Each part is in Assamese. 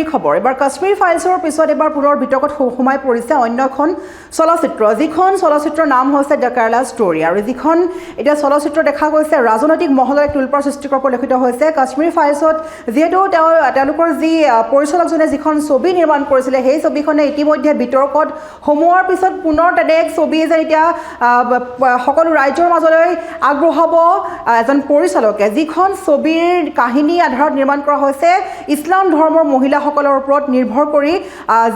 জৰুৰী খবৰ এবাৰ কাশ্মীৰ ফাইলছৰ পিছত এবাৰ পুনৰ বিতৰ্কত সোমাই পৰিছে অন্য এখন চলচ্চিত্ৰ যিখন চলচ্চিত্ৰৰ নাম হৈছে দ্য কেৰালা ষ্টৰী আৰু যিখন এতিয়া চলচ্চিত্ৰ দেখা গৈছে ৰাজনৈতিক মহলৰ এক তুলপাৰ সৃষ্টি কৰা পৰিলক্ষিত হৈছে কাশ্মীৰ ফাইলছত যিহেতু তেওঁলোকৰ যি পৰিচালকজনে যিখন ছবি নিৰ্মাণ কৰিছিলে সেই ছবিখনে ইতিমধ্যে বিতৰ্কত সোমোৱাৰ পিছত পুনৰ তেনে এক ছবি যে এতিয়া সকলো ৰাজ্যৰ মাজলৈ আগবঢ়াব এজন পৰিচালকে যিখন ছবিৰ কাহিনী আধাৰত নিৰ্মাণ কৰা হৈছে ইছলাম ধৰ্মৰ মহিলাসকলৰ ওপৰত নিৰ্ভৰ কৰি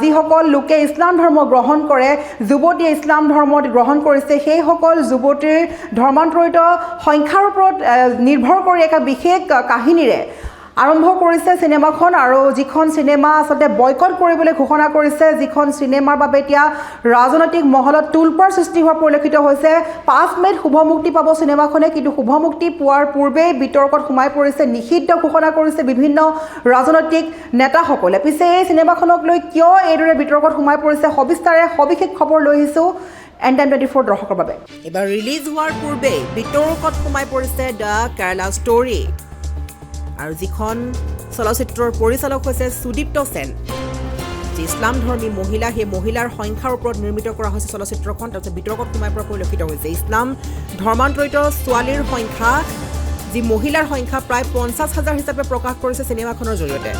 যিসকল লোকে ইছলাম ধৰ্ম গ্ৰহণ কৰে যুৱতীয়ে ইছলাম ধৰ্ম গ্ৰহণ কৰিছে সেইসকল যুৱতীৰ ধৰ্মান্তৰিত সংখ্যাৰ ওপৰত নিৰ্ভৰ কৰি এক বিশেষ কাহিনীৰে আৰম্ভ কৰিছে চিনেমাখন আৰু যিখন চিনেমা আচলতে বয়কট কৰিবলৈ ঘোষণা কৰিছে যিখন চিনেমাৰ বাবে এতিয়া ৰাজনৈতিক মহলত তুলপাৰ সৃষ্টি হোৱা পৰিলক্ষিত হৈছে 5 মে'ত শুভ মুক্তি পাব চিনেমাখনে কিন্তু শুভ মুক্তি পোৱাৰ পূৰ্বেই বিতৰ্কত সোমাই পৰিছে নিষিদ্ধ ঘোষণা কৰিছে বিভিন্ন ৰাজনৈতিক নেতাসকলে পিছে এই চিনেমাখনক লৈ কিয় এইদৰে বিতৰ্কত সোমাই পৰিছে সবিশেষ খবৰ লৈ আহিছোঁ N24 দৰ্শকৰ বাবে এবাৰ ৰিলিজ হোৱাৰ পূৰ্বেই বিতৰ্কত সোমাই পৰিছে দ্য কেৰালা ষ্টৰী আৰু যিখন চলচ্চিত্ৰৰ পৰিচালক হৈছে সুদীপ্ত সেন যি ইছলাম ধৰ্মী মহিলা সেই মহিলাৰ সংখ্যাৰ ওপৰত নিৰ্মিত কৰা হৈছে চলচ্চিত্ৰখন তাৰপিছত বিতৰ্কত সোমাই পৰা পৰিলক্ষিত হৈছে ইছলাম ধৰ্মান্তৰিত ছোৱালীৰ সংখ্যা যি মহিলাৰ সংখ্যা প্ৰায় 50,000 হিচাপে প্ৰকাশ কৰিছে চিনেমাখনৰ জৰিয়তে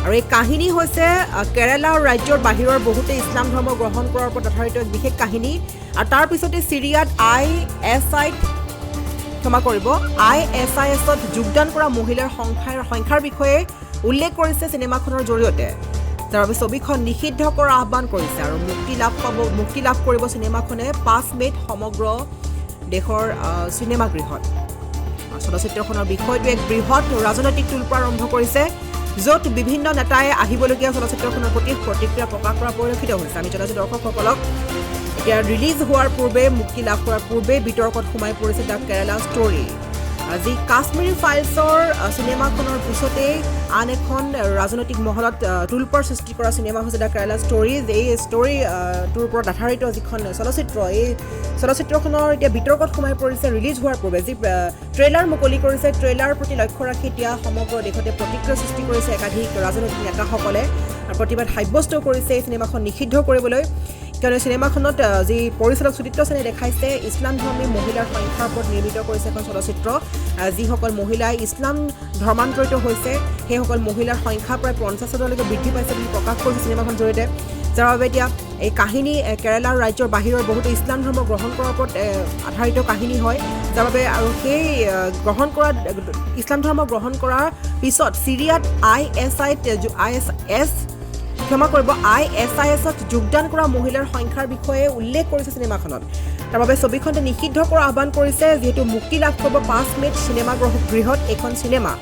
আৰু এই কাহিনী হৈছে কেৰালা ৰাজ্যৰ বাহিৰৰ বহুতে ইছলাম ধৰ্ম গ্ৰহণ কৰাৰ ওপৰত আধাৰিত এক বিশেষ কাহিনী আৰু তাৰ পিছতে চিৰিয়াত ISISত যোগদান কৰা মহিলাৰ সংখ্যাৰ বিষয়ে উল্লেখ কৰিছে চিনেমাখনৰ জৰিয়তে যাৰ বাবে ছবিখন নিষিদ্ধ কৰাৰ আহ্বান কৰিছে আৰু মুক্তি লাভ কৰিব চিনেমাখনে 5 মে'ত সমগ্ৰ দেশৰ চিনেমাগৃহত চলচ্চিত্ৰখনৰ বিষয়টো এক বৃহৎ ৰাজনৈতিক তুলপাৰ আৰম্ভ কৰিছে য'ত বিভিন্ন নেতাই আহিবলগীয়া চলচ্চিত্ৰখনৰ প্ৰতি প্ৰতিক্ৰিয়া প্ৰকাশ কৰা পৰিলক্ষিত হৈছে আমি জনাইছোঁ দৰ্শকসকলক এতিয়া ৰিলিজ হোৱাৰ পূৰ্বে মুক্তি লাভ কৰাৰ পূৰ্বে বিতৰ্কত সোমাই পৰিছে দ্য কেৰালা ষ্টৰী আজি কাশ্মীৰ ফাইলছৰ চিনেমাখনৰ পিছতেই আন এখন ৰাজনৈতিক মহলত তুলপাৰ সৃষ্টি কৰা চিনেমা হৈছে দ্য কেৰালা ষ্টৰী এই ষ্টৰীটোৰ ওপৰত আধাৰিত যিখন চলচ্চিত্ৰ এই চলচ্চিত্ৰখনৰ এতিয়া বিতৰ্কত সোমাই পৰিছে ৰিলিজ হোৱাৰ পূৰ্বে যি ট্ৰেইলাৰ মুকলি কৰিছে ট্ৰেইলাৰৰ প্ৰতি লক্ষ্য ৰাখি এতিয়া সমগ্ৰ দেশতে প্ৰতিক্ৰিয়া সৃষ্টি কৰিছে একাধিক ৰাজনৈতিক নেতাসকলে প্ৰতিবাদ সাব্যস্ত কৰিছে এই চিনেমাখন নিষিদ্ধ কৰিবলৈ কিয়নো চিনেমাখনত যি পৰিচালক সুদীপ্ত সেনে দেখাইছে ইছলাম ধৰ্মী মহিলাৰ সংখ্যাৰ ওপৰত নিৰ্মিত কৰিছে এখন চলচ্চিত্ৰ যিসকল মহিলাই ইছলাম ধৰ্মান্তৰিত হৈছে সেইসকল মহিলাৰ সংখ্যা প্ৰায় 50,000লৈকে বৃদ্ধি পাইছে বুলি প্ৰকাশ কৰিছে চিনেমাখনৰ জৰিয়তে যাৰ বাবে এতিয়া এই কাহিনী কেৰালাৰ ৰাজ্যৰ বাহিৰৰ বহুতো ইছলাম ধৰ্ম গ্ৰহণ কৰাৰ ওপৰত আধাৰিত কাহিনী হয় যাৰ বাবে আৰু সেই ইছলাম ধৰ্ম গ্ৰহণ কৰাৰ পিছত চিৰিয়াত ISISত যোগদান কৰা মহিলাৰ সংখ্যাৰ বিষয়ে উল্লেখ কৰিছে চিনেমাখনত তাৰ বাবে ছবিখনে নিষিদ্ধ কৰাৰ আহ্বান কৰিছে যিহেতু মুক্তি লাভ কৰিব 5 মে'ত চিনেমাগৃহত এইখন চিনেমা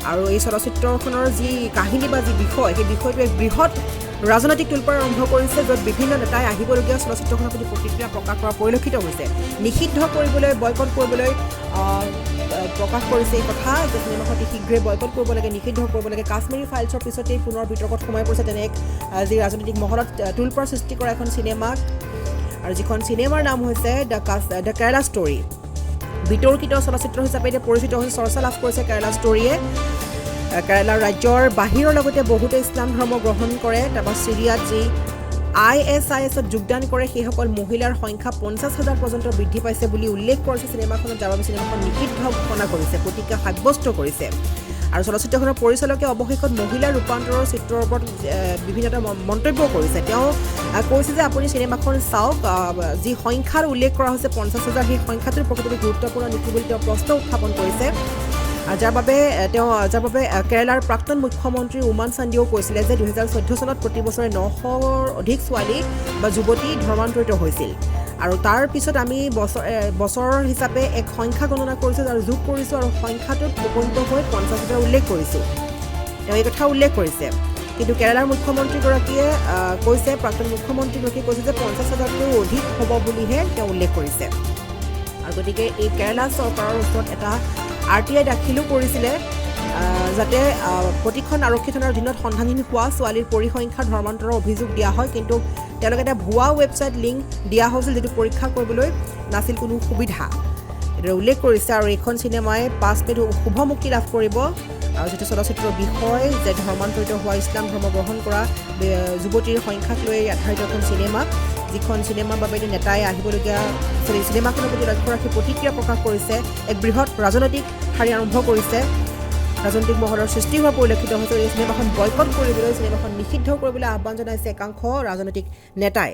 আৰু এই চলচ্চিত্ৰখনৰ যি কাহিনী বা যি বিষয় সেই বিষয়টো এক বৃহৎ ৰাজনৈতিক তুলপাৰ আৰম্ভ কৰিছে য'ত বিভিন্ন নেতাই আহিবলগীয়া চলচ্চিত্ৰখনৰ প্ৰতি প্ৰতিক্ৰিয়া প্ৰকাশ কৰা পৰিলক্ষিত হৈছে নিষিদ্ধ কৰিবলৈ বয়কট কৰিবলৈ প্ৰকাশ কৰিছে এই কথা যে চিনেমাখন শীঘ্ৰে বয়কট কৰিব লাগে নিষিদ্ধ কৰিব লাগে কাশ্মীৰ ফাইলছৰ পিছতেই পুনৰ বিতৰ্কত সোমাই পৰিছে তেনে এক যি ৰাজনৈতিক মহলত তুলপাৰ সৃষ্টি কৰা এখন চিনেমা আৰু যিখন চিনেমাৰ নাম হৈছে দ্য কেৰালা ষ্টৰী বিতৰ্কিত চলচ্চিত্ৰ হিচাপে এতিয়া পৰিচিত হৈছে চৰ্চা লাভ কৰিছে কেৰালা ষ্টৰীয়ে কেৰালা ৰাজ্যৰ বাহিৰৰ লগতে বহুতে ইছলাম ধৰ্ম গ্ৰহণ কৰে তাৰপৰা চিৰিয়াত যি ISISত যোগদান কৰে সেইসকল মহিলাৰ সংখ্যা 50,000 পৰ্যন্ত বৃদ্ধি পাইছে বুলি উল্লেখ কৰিছে চিনেমাখনত যাৰ বাবে চিনেমাখন নিষিদ্ধ ঘোষণা কৰিছে প্ৰতিক্ৰিয়া সাব্যস্ত কৰিছে আৰু চলচ্চিত্ৰখনৰ পৰিচালকে অৱশেষত মহিলাৰ ৰূপান্তৰৰ চিত্ৰৰ ওপৰত বিভিন্ন মন্তব্য কৰিছে তেওঁ কৈছে যে আপুনি চিনেমাখন চাওক যি সংখ্যাৰ উল্লেখ কৰা হৈছে 50,000 সেই সংখ্যাটোৰ প্ৰকৃততে গুৰুত্বপূৰ্ণ নেকি বুলি তেওঁ প্ৰশ্ন উত্থাপন কৰিছে যাৰ বাবে কেৰালাৰ প্ৰাক্তন মুখ্যমন্ত্ৰী উমান চান্দিয়েও কৈছিলে যে 2014 চনত প্ৰতি বছৰে 900ৰ অধিক ছোৱালী বা যুৱতী ধৰ্মান্তৰিত হৈছিল আৰু তাৰ পিছত আমি বছৰ হিচাপে এক সংখ্যা গণনা কৰিছোঁ আৰু যোগ কৰিছোঁ আৰু সংখ্যাটোত উপনীত হৈ 50,000 উল্লেখ কৰিছোঁ তেওঁ এই কথা উল্লেখ কৰিছে কিন্তু কেৰালাৰ মুখ্যমন্ত্ৰীগৰাকীয়ে কৈছে প্ৰাক্তন মুখ্যমন্ত্ৰীগৰাকীয়ে কৈছে যে 50,000তকৈ অধিক হ'ব বুলিহে তেওঁ উল্লেখ কৰিছে আৰু গতিকে এই কেৰালা চৰকাৰৰ ওচৰত এটা RTI দাখিলো কৰিছিলে যাতে প্ৰতিখন আৰক্ষী থানাৰ অধীনত সন্ধানহীন হোৱা ছোৱালীৰ পৰিসংখ্যাৰ ধৰ্মান্তৰৰ অভিযোগ দিয়া হয় কিন্তু তেওঁলোকে এটা ভুৱা ৱেবছাইট লিংক দিয়া হৈছিল যিটো পৰীক্ষা কৰিবলৈ নাছিল কোনো সুবিধা এটা উল্লেখ কৰিছে আৰু এইখন চিনেমাই 5 মে'ত শুভ মুক্তি লাভ কৰিব আৰু যিটো চলচ্চিত্ৰৰ বিষয় যে ধৰ্মান্তৰিত হোৱা ইছলাম ধৰ্ম গ্ৰহণ কৰা যুৱতীৰ সংখ্যাক লৈ আধাৰিত এখন চিনেমা যিখন চিনেমাৰ বাবে নেতাই আহিবলগীয়া চিনেমাখনৰ প্ৰতি লক্ষ্য ৰাখি প্ৰতিক্ৰিয়া প্ৰকাশ কৰিছে এক বৃহৎ ৰাজনৈতিক শাৰী আৰম্ভ কৰিছে ৰাজনৈতিক মহলৰ সৃষ্টি হোৱা পৰিলক্ষিত হৈছে এই চিনেমাখন বয়কট কৰিবলৈ চিনেমাখন নিষিদ্ধ কৰিবলৈ আহ্বান জনাইছে একাংশ ৰাজনৈতিক নেতাই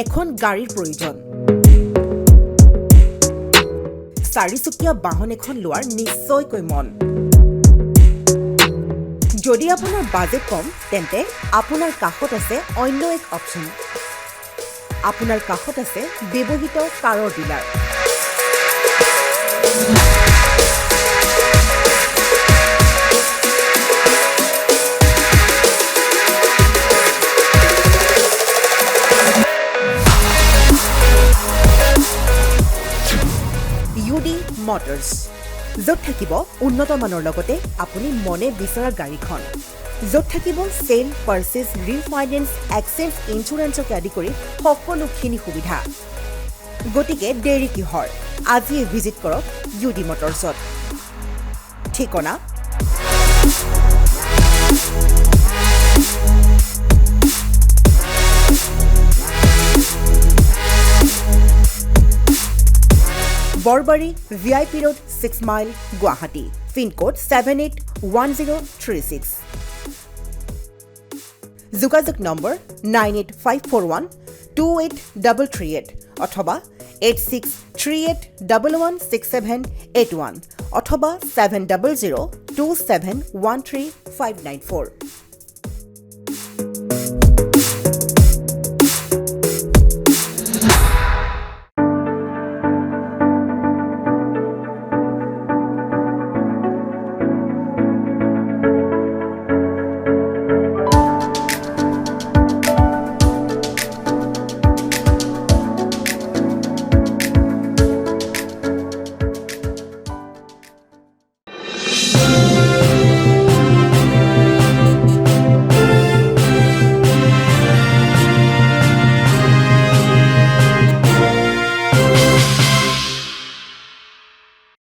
এখন গাড়ীৰ প্ৰয়োজন চাৰিচকীয়া বাহন এখন লোৱাৰ নিশ্চয়কৈ মন যদি আপোনাৰ বাজেট কম তেন্তে আপোনাৰ কাষত আছে অন্য এক অপচন আপোনাৰ কাষত আছে ব্যৱহৃত কাৰৰ ডিলাৰ মটৰ্ছ য'ত থাকিব উন্নত মানৰ লগতে আপুনি মনে বিচৰা গাড়ীখন য'ত থাকিব চেল পাৰ্চেজ ৰিফাইনেন্স এক্সচেঞ্জ ইঞ্চুৰেঞ্চকে আদি কৰি সকলোখিনি সুবিধা গতিকে দেৰি কিহৰ আজিয়ে ভিজিট কৰক ইউডি মটৰ্ছত ঠিকনা Borbari VIP Road 6 Mile Guwahati PIN code 781036 যোগাযোগ নম্বৰ 9854128338 অথবা 8638116781 অথবা 7002713594